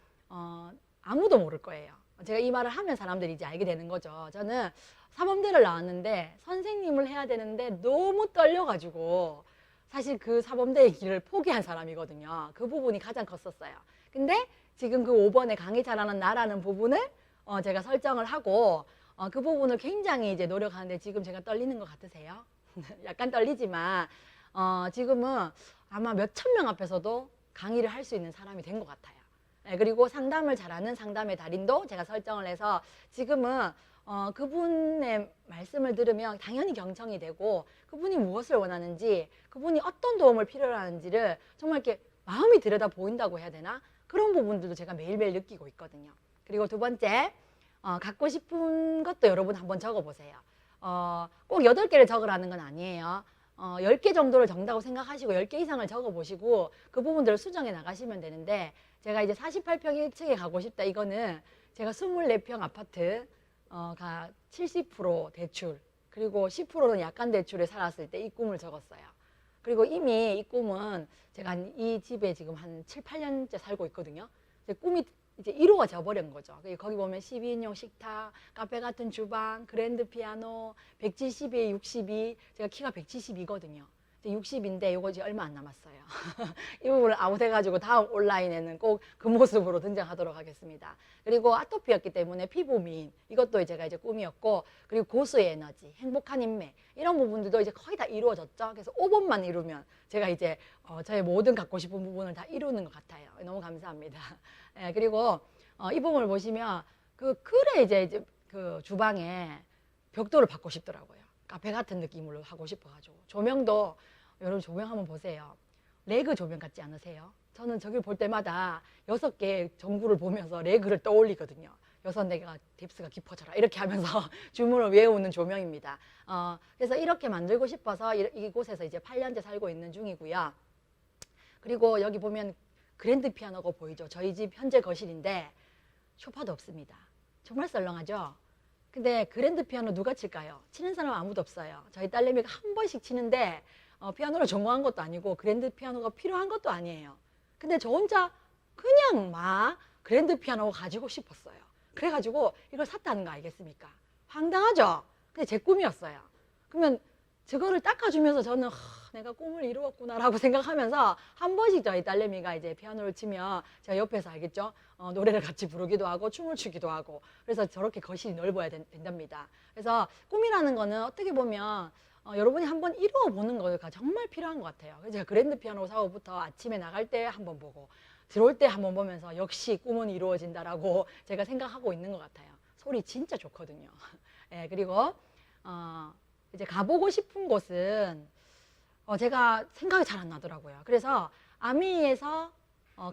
아무도 모를 거예요. 제가 이 말을 하면 사람들이 이제 알게 되는 거죠. 저는 사범대를 나왔는데 선생님을 해야 되는데 너무 떨려가지고 사실 그 사범대의 길을 포기한 사람이거든요. 그 부분이 가장 컸었어요. 근데 지금 그 5번에 강의 잘하는 나라는 부분을 제가 설정을 하고 그 부분을 굉장히 이제 노력하는데 지금 제가 떨리는 것 같으세요? 약간 떨리지만 지금은 아마 몇천 명 앞에서도 강의를 할 수 있는 사람이 된 것 같아요. 그리고 상담을 잘하는 상담의 달인도 제가 설정을 해서 지금은 그분의 말씀을 들으면 당연히 경청이 되고 그분이 무엇을 원하는지, 그분이 어떤 도움을 필요로 하는지를 정말 이렇게 마음이 들여다 보인다고 해야 되나? 그런 부분들도 제가 매일매일 느끼고 있거든요. 그리고 두 번째, 갖고 싶은 것도 여러분 한번 적어보세요. 꼭 8개를 적으라는 건 아니에요. 10개 정도를 적는다고 생각하시고 10개 이상을 적어보시고 그 부분들을 수정해 나가시면 되는데, 제가 이제 48평 1층에 가고 싶다. 이거는 제가 24평 아파트가 70% 대출, 그리고 10%는 약간 대출에 살았을 때 이 꿈을 적었어요. 그리고 이미 이 꿈은 제가 이 집에 지금 한 7, 8년째 살고 있거든요. 꿈이 이제 이루어져 버린 거죠. 거기 보면 12인용 식탁, 카페 같은 주방, 그랜드 피아노, 172에 62, 제가 키가 172거든요. 60인데 요거 이제 얼마 안 남았어요. 이 부분을 아웃해가지고 다음 온라인에는 꼭 그 모습으로 등장하도록 하겠습니다. 그리고 아토피였기 때문에 피부 미인, 이것도 제가 이제 꿈이었고, 그리고 고수의 에너지, 행복한 인맥, 이런 부분들도 이제 거의 다 이루어졌죠. 그래서 5번만 이루면 제가 이제 저의 모든 갖고 싶은 부분을 다 이루는 것 같아요. 너무 감사합니다. 그리고 이 부분을 보시면 글에 이제 그 주방에 벽돌을 받고 싶더라고요. 카페 같은 느낌으로 하고 싶어가지고. 조명도 여러분 조명 한번 보세요. 레그 조명 같지 않으세요? 저는 저길 볼 때마다 6개 전구를 보면서 레그를 떠올리거든요. 6개가 딥스가 깊어져라 이렇게 하면서 주문을 외우는 조명입니다. 그래서 이렇게 만들고 싶어서 이곳에서 이제 8년째 살고 있는 중이고요. 그리고 여기 보면 그랜드 피아노가 보이죠? 저희 집 현재 거실인데 소파도 없습니다. 정말 썰렁하죠? 근데 그랜드 피아노 누가 칠까요? 치는 사람 아무도 없어요. 저희 딸내미가 한 번씩 치는데 피아노를 전공한 것도 아니고 그랜드 피아노가 필요한 것도 아니에요. 근데 저 혼자 그냥 막 그랜드 피아노 가지고 싶었어요. 그래가지고 이걸 샀다는 거 알겠습니까? 황당하죠? 근데 제 꿈이었어요. 그러면 저거를 닦아주면서 저는 내가 꿈을 이루었구나라고 생각하면서 한 번씩 저희 딸내미가 이제 피아노를 치면 제가 옆에서 알겠죠? 노래를 같이 부르기도 하고 춤을 추기도 하고, 그래서 저렇게 거실이 넓어야 된답니다. 그래서 꿈이라는 거는 어떻게 보면 여러분이 한번 이루어 보는 거가 정말 필요한 것 같아요. 그래서 제가 그랜드 피아노 사고부터 아침에 나갈 때 한번 보고 들어올 때 한번 보면서 역시 꿈은 이루어진다라고 제가 생각하고 있는 것 같아요. 소리 진짜 좋거든요. 그리고 이제 가보고 싶은 곳은 제가 생각이 잘 안 나더라고요. 그래서 아메이에서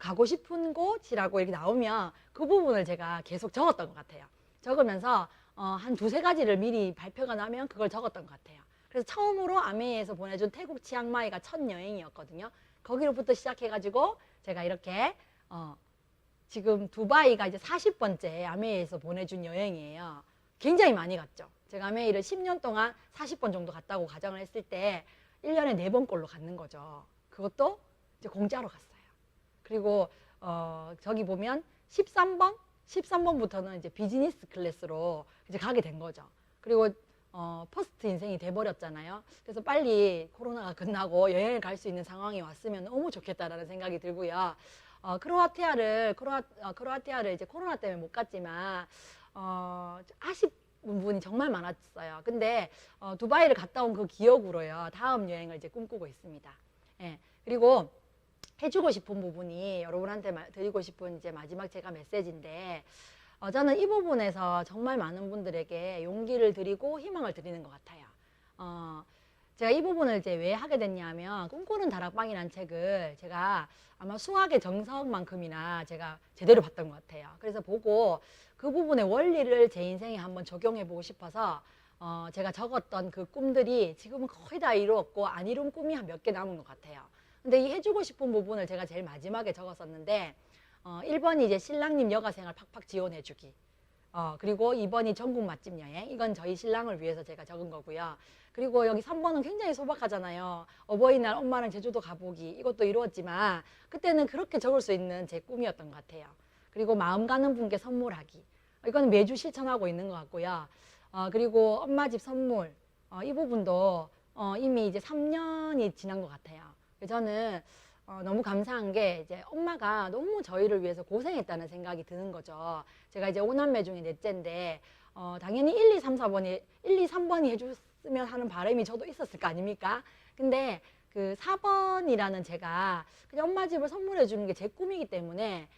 가고 싶은 곳이라고 이렇게 나오면 그 부분을 제가 계속 적었던 것 같아요. 적으면서 한 두세 가지를 미리 발표가 나면 그걸 적었던 것 같아요. 그래서 처음으로 아메이에서 보내준 태국 치앙마이가 첫 여행이었거든요. 거기로부터 시작해가지고 제가 이렇게 지금 두바이가 이제 40번째 아메이에서 보내준 여행이에요. 굉장히 많이 갔죠. 제가 아메이를 10년 동안 40번 정도 갔다고 가정을 했을 때 1년에 4번 꼴로 갔는 거죠. 그것도 이제 공짜로 갔어요. 그리고 저기 보면 13번부터는 이제 비즈니스 클래스로 이제 가게 된 거죠. 그리고 퍼스트 인생이 돼버렸잖아요. 그래서 빨리 코로나가 끝나고 여행을 갈 수 있는 상황이 왔으면 너무 좋겠다라는 생각이 들고요. 크로아티아를 이제 코로나 때문에 못 갔지만 아쉽은 부분이 정말 많았어요. 근데 두바이를 갔다 온 그 기억으로요. 다음 여행을 이제 꿈꾸고 있습니다. 예. 그리고 해주고 싶은 부분이 여러분한테 드리고 싶은 이제 마지막 제가 메시지인데 저는 이 부분에서 정말 많은 분들에게 용기를 드리고 희망을 드리는 것 같아요. 제가 이 부분을 이제 왜 하게 됐냐면 꿈꾸는 다락방이라는 책을 제가 아마 수학의 정석만큼이나 제가 제대로 봤던 것 같아요. 그래서 보고 그 부분의 원리를 제 인생에 한번 적용해 보고 싶어서 제가 적었던 그 꿈들이 지금은 거의 다 이루었고 안 이룬 꿈이 한 몇 개 남은 것 같아요. 근데 이 해주고 싶은 부분을 제가 제일 마지막에 적었었는데 1번이 이제 신랑님 여가생활 팍팍 지원해주기. 그리고 2번이 전국 맛집 여행. 이건 저희 신랑을 위해서 제가 적은 거고요. 그리고 여기 3번은 굉장히 소박하잖아요. 어버이날 엄마랑 제주도 가보기. 이것도 이루었지만 그때는 그렇게 적을 수 있는 제 꿈이었던 것 같아요. 그리고 마음 가는 분께 선물하기. 이건 매주 실천하고 있는 것 같고요. 그리고 엄마 집 선물. 이 부분도 이미 이제 3년이 지난 것 같아요. 저는 너무 감사한 게 이제 엄마가 너무 저희를 위해서 고생했다는 생각이 드는 거죠. 제가 이제 5남매 중에 넷째인데 당연히 1, 2, 3, 4번이 1, 2, 3번이 해줬으면 하는 바람이 저도 있었을 거 아닙니까? 근데 그 4번이라는 제가 그냥 엄마 집을 선물해 주는 게 제 꿈이기 때문에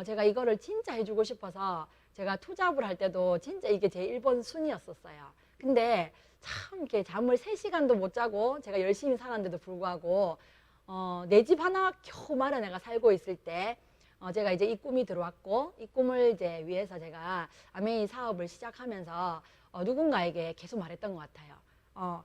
제가 이거를 진짜 해주고 싶어서 제가 투잡을 할 때도 진짜 이게 제 1번 순위였었어요. 근데 참 이렇게 잠을 3시간도 못 자고 제가 열심히 살았는데도 불구하고 내 집 하나 겨우 마련해가 살고 있을 때 제가 이제 이 꿈이 들어왔고 이 꿈을 이제 위해서 제가 아메이 사업을 시작하면서 누군가에게 계속 말했던 것 같아요.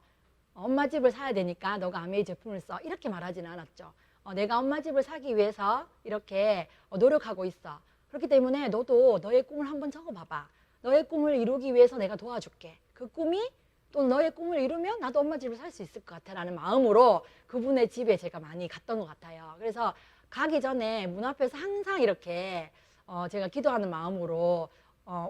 엄마 집을 사야 되니까 너가 아메이 제품을 써. 이렇게 말하지는 않았죠. 내가 엄마 집을 사기 위해서 이렇게 노력하고 있어. 그렇기 때문에 너도 너의 꿈을 한번 적어봐봐. 너의 꿈을 이루기 위해서 내가 도와줄게. 그 꿈이 또 너의 꿈을 이루면 나도 엄마 집을 살 수 있을 것 같아 라는 마음으로 그분의 집에 제가 많이 갔던 것 같아요. 그래서 가기 전에 문 앞에서 항상 이렇게 제가 기도하는 마음으로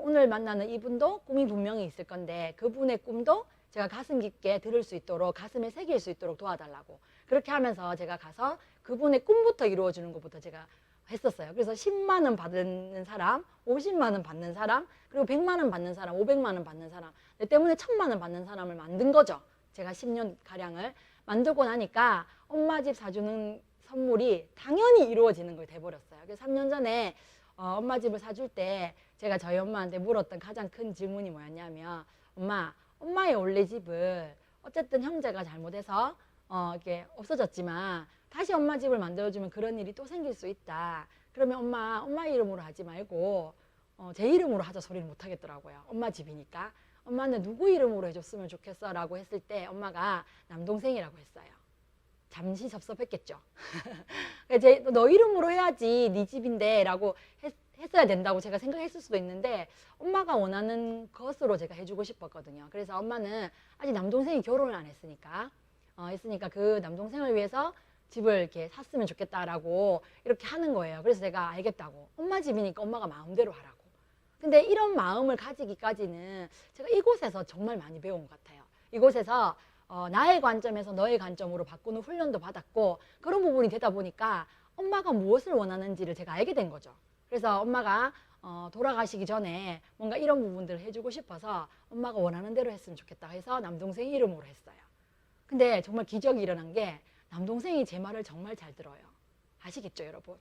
오늘 만나는 이분도 꿈이 분명히 있을 건데 그분의 꿈도 제가 가슴 깊게 들을 수 있도록 가슴에 새길 수 있도록 도와달라고 그렇게 하면서 제가 가서 그분의 꿈부터 이루어주는 것부터 제가 했었어요. 그래서 10만 원 받는 사람, 50만 원 받는 사람, 그리고 100만 원 받는 사람, 500만 원 받는 사람, 내 때문에 1000만 원 받는 사람을 만든 거죠. 제가 10년 가량을 만들고 나니까 엄마 집 사주는 선물이 당연히 이루어지는 걸 돼버렸어요. 그래서 3년 전에 엄마 집을 사줄 때 제가 저희 엄마한테 물었던 가장 큰 질문이 뭐였냐면 엄마의 원래 집을 어쨌든 형제가 잘못해서 이렇게 없어졌지만 다시 엄마 집을 만들어주면 그런 일이 또 생길 수 있다. 그러면 엄마 이름으로 하지 말고 제 이름으로 하자 소리를 못 하겠더라고요. 엄마 집이니까. 엄마는 누구 이름으로 해줬으면 좋겠어 라고 했을 때 엄마가 남동생이라고 했어요. 잠시 섭섭했겠죠. 너 이름으로 해야지 네 집인데 라고 했어야 된다고 제가 생각했을 수도 있는데 엄마가 원하는 것으로 제가 해주고 싶었거든요. 그래서 엄마는 아직 남동생이 결혼을 안 했으니까 그 남동생을 위해서 집을 이렇게 샀으면 좋겠다라고 이렇게 하는 거예요. 그래서 제가 알겠다고. 엄마 집이니까 엄마가 마음대로 하라고. 근데 이런 마음을 가지기까지는 제가 이곳에서 정말 많이 배운 것 같아요. 이곳에서 나의 관점에서 너의 관점으로 바꾸는 훈련도 받았고 그런 부분이 되다 보니까 엄마가 무엇을 원하는지를 제가 알게 된 거죠. 그래서 엄마가 돌아가시기 전에 뭔가 이런 부분들을 해주고 싶어서 엄마가 원하는 대로 했으면 좋겠다 해서 남동생 이름으로 했어요. 근데 정말 기적이 일어난 게 남동생이 제 말을 정말 잘 들어요. 아시겠죠, 여러분?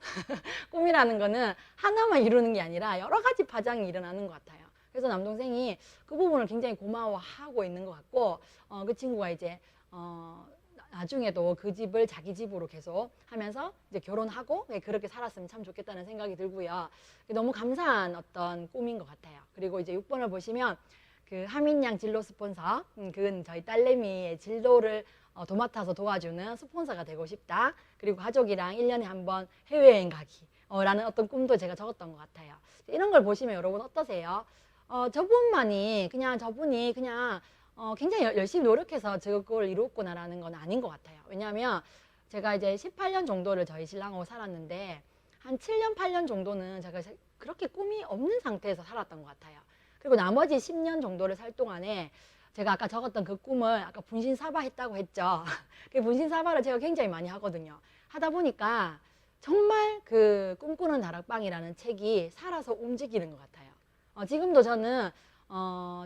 꿈이라는 거는 하나만 이루는 게 아니라 여러 가지 파장이 일어나는 것 같아요. 그래서 남동생이 그 부분을 굉장히 고마워하고 있는 것 같고 그 친구가 이제 나중에도 그 집을 자기 집으로 계속 하면서 이제 결혼하고 그렇게 살았으면 참 좋겠다는 생각이 들고요. 너무 감사한 어떤 꿈인 것 같아요. 그리고 이제 6번을 보시면 그 하민양 진로 스폰서, 그건 저희 딸내미의 진로를 도맡아서 도와주는 스폰서가 되고 싶다. 그리고 가족이랑 1년에 한 번 해외여행 가기. 라는 어떤 꿈도 제가 적었던 것 같아요. 이런 걸 보시면 여러분 어떠세요? 저분이 그냥 굉장히 열심히 노력해서 그걸 이뤘구나라는 건 아닌 것 같아요. 왜냐하면 제가 이제 18년 정도를 저희 신랑하고 살았는데 한 7년, 8년 정도는 제가 그렇게 꿈이 없는 상태에서 살았던 것 같아요. 그리고 나머지 10년 정도를 살 동안에 제가 아까 적었던 그 꿈을 아까 분신사바했다고 했죠. 그 분신사바를 제가 굉장히 많이 하거든요. 하다 보니까 정말 그 꿈꾸는 다락방이라는 책이 살아서 움직이는 것 같아요. 지금도 저는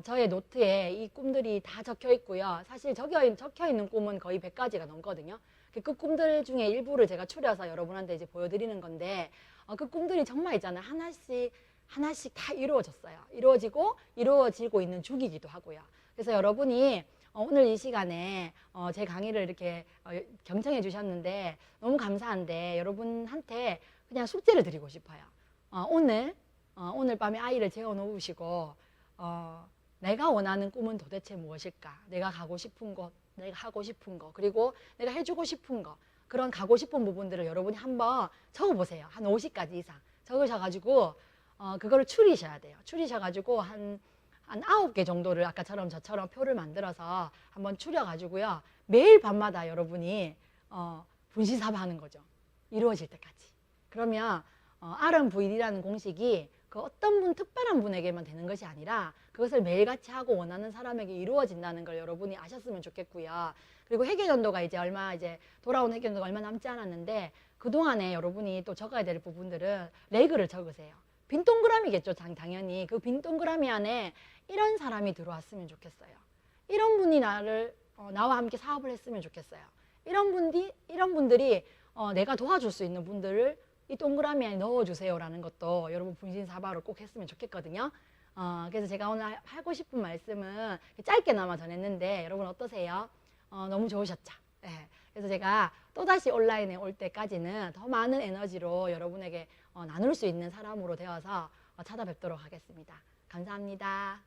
저의 노트에 이 꿈들이 다 적혀 있고요. 사실 적혀 있는 꿈은 거의 100가지가 넘거든요. 그 꿈들 중에 일부를 제가 추려서 여러분한테 이제 보여드리는 건데 그 꿈들이 정말 있잖아요. 하나씩 다 이루어졌어요. 이루어지고 있는 중이기도 하고요. 그래서 여러분이 오늘 이 시간에 제 강의를 이렇게 경청해 주셨는데 너무 감사한데 여러분한테 그냥 숙제를 드리고 싶어요. 오늘 밤에 아이를 재워 놓으시고 내가 원하는 꿈은 도대체 무엇일까? 내가 가고 싶은 곳, 내가 하고 싶은 거, 그리고 내가 해주고 싶은 거, 그런 가고 싶은 부분들을 여러분이 한번 적어보세요. 한 50가지 이상 적으셔가지고 그거를 추리셔야 돼요. 추리셔가지고 한 9개 정도를 아까처럼 저처럼 표를 만들어서 한번 추려가지고요. 매일 밤마다 여러분이 분신사바하는 거죠. 이루어질 때까지. 그러면 RMVD라는 공식이 그 어떤 특별한 분에게만 되는 것이 아니라 그것을 매일같이 하고 원하는 사람에게 이루어진다는 걸 여러분이 아셨으면 좋겠고요. 그리고 회계연도가 돌아온 회계연도가 얼마 남지 않았는데 그동안에 여러분이 또 적어야 될 부분들은 레그를 적으세요. 빈 동그라미겠죠. 당연히 그 빈 동그라미 안에 이런 사람이 들어왔으면 좋겠어요. 이런 분이 나와 함께 사업을 했으면 좋겠어요. 이런 분들이 내가 도와줄 수 있는 분들을 이 동그라미 안에 넣어주세요라는 것도 여러분 분신사바로 꼭 했으면 좋겠거든요. 그래서 제가 오늘 하고 싶은 말씀은 짧게나마 전했는데 여러분 어떠세요? 너무 좋으셨죠? 네. 그래서 제가 또다시 온라인에 올 때까지는 더 많은 에너지로 여러분에게 나눌 수 있는 사람으로 되어서 찾아뵙도록 하겠습니다. 감사합니다.